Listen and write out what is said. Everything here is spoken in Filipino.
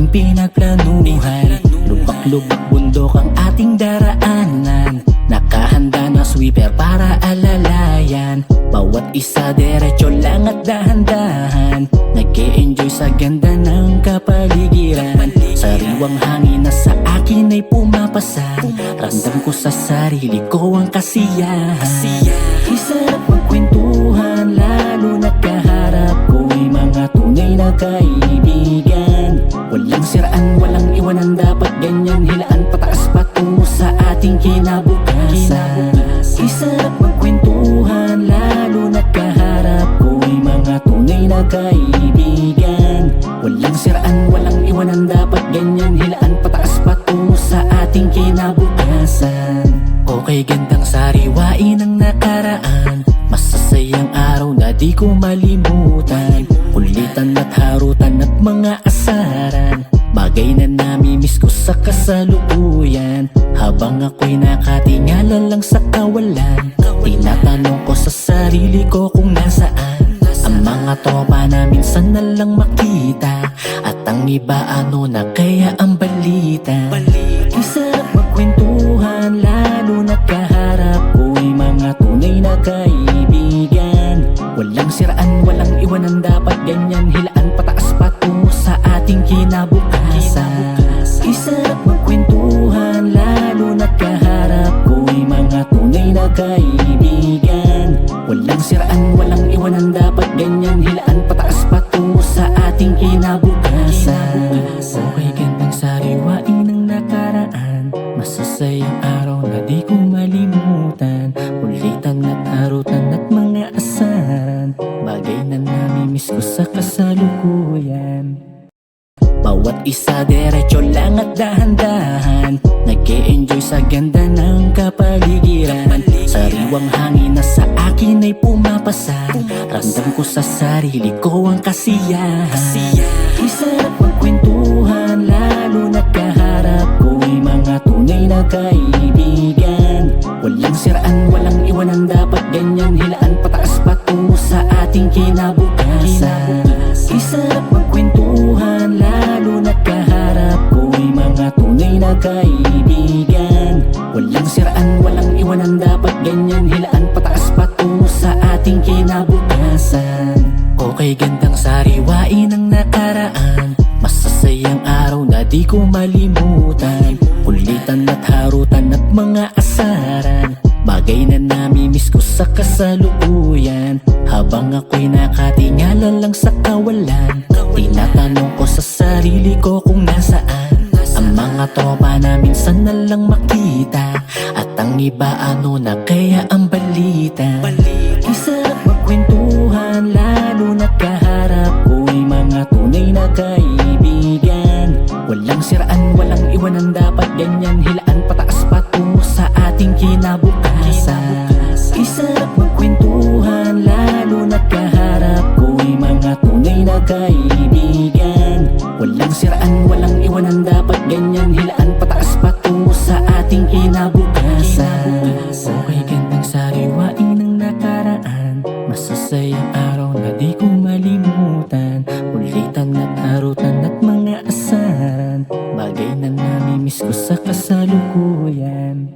ating pinagplanuhan. Lubak-lubak bundok ang ating daraanan. Nakahanda na sweeper para alalayan. Bawat isa diretso lang at dahan-dahan. Nag-e-enjoy sa ganda ng kapaligiran. Sariwang hangin na sa akin ay pumapasa. Ramdam ko sa sarili ko ang kasiyahan. Isarap magkwentuhan, lalo na't kaharap ko'y mga tunay na kaibigan. Walang siraan, walang iwanan, dapat ganyan. Hilaan pataas patungo sa ating kinabukasan. Isarap magkwentuhan, lalo na't kaharap ko'y mga tunay na kaibigan. Walang siraan, walang iwanan, dapat ganyan. Hilaan pataas patungo sa ating kinabukasan. Okay, gandang sariwain ang nakaraan. Masasayang araw na di ko malimutan. Kulitan at harutan at mga asaran. Bagay na namimiss ko sa kasalukuyan. Habang ako'y nakatingala lang sa kawalan, tinatanong ko sa sarili ko kung nasaan ang mga tropa na minsan na lang makita. At ang iba ano na kaya ang balita. Isarap magkwentuhan, lalo na't kaharap ko'y mga tunay na kaibigan. Walang siraan, walang iwanan, dapat ganyan. Hilaan pataas patungo sa ating kinabukasan. Isarap magkwentuhan, lalo na't kaharap ko'y mga tunay na kaibigan. Walang siraan, walang iwanan, dapat ganyan. Hilaan pataas patungo sa ating kinabukasan. Okay, gandang sariwain ang nakaraan. Masasayang araw na di ko malimutan. Kulitan at harutan at mga asaran. Bagay na namimiss ko sa kasalukuyan. Bawat isa diretso lang at dahan-dahan. Nag-e-enjoy sa ganda ng kapaligiran. Sariwang hangin na sa akin ay pumapasa. Ramdam ko sa sarili ko ang kasiyahan. Isarap magkwentuhan, lalo na't kaharap ko'y mga tunay na kaibigan. Walang siraan, walang iwanan, dapat ganyan. Hilaan pataas patungo sa ating kinabukasan. Isarap magkwentuhan, lalo na't kaharap ko'y mga tunay na kaibigan. Walang siraan, walang iwanan, dapat ganyan. Hilaan pataas patungo sa ating kinabukasan. Okay, gandang sariwain ang nakaraan. Masasayang araw na di ko malimutan. Kulitan at harutan at mga asaran. Bagay na namimiss ko sa kasalukuyan. Habang ako'y nakatingala lang sa kawalan, tinatanong ko sa sarili ko kung nasaan ang mga tropa na minsan na lang makita. At ang iba ano na kaya ang balita. Isarap magkwentuhan, lalo na't kaharap ko'y mga tunay na kaibigan. Walang siraan, walang iwanan, dapat ganyan. Hilaan pataas patungo sa ating kinabukasan. Isarap magkwentuhan, lalo na't kaharap ko'y mga tunay na kaibigan. Walang siraan, walang iwanan, dapat ganyan. Hilaan pataas patungo sa ating kinabukasan. Okay, gandang sariwain ang nakaraan. Masasayang araw na di ko malimutan. Kulitan at harutan at mga asaran. Bagay na namimiss ko sa kasalukuyan.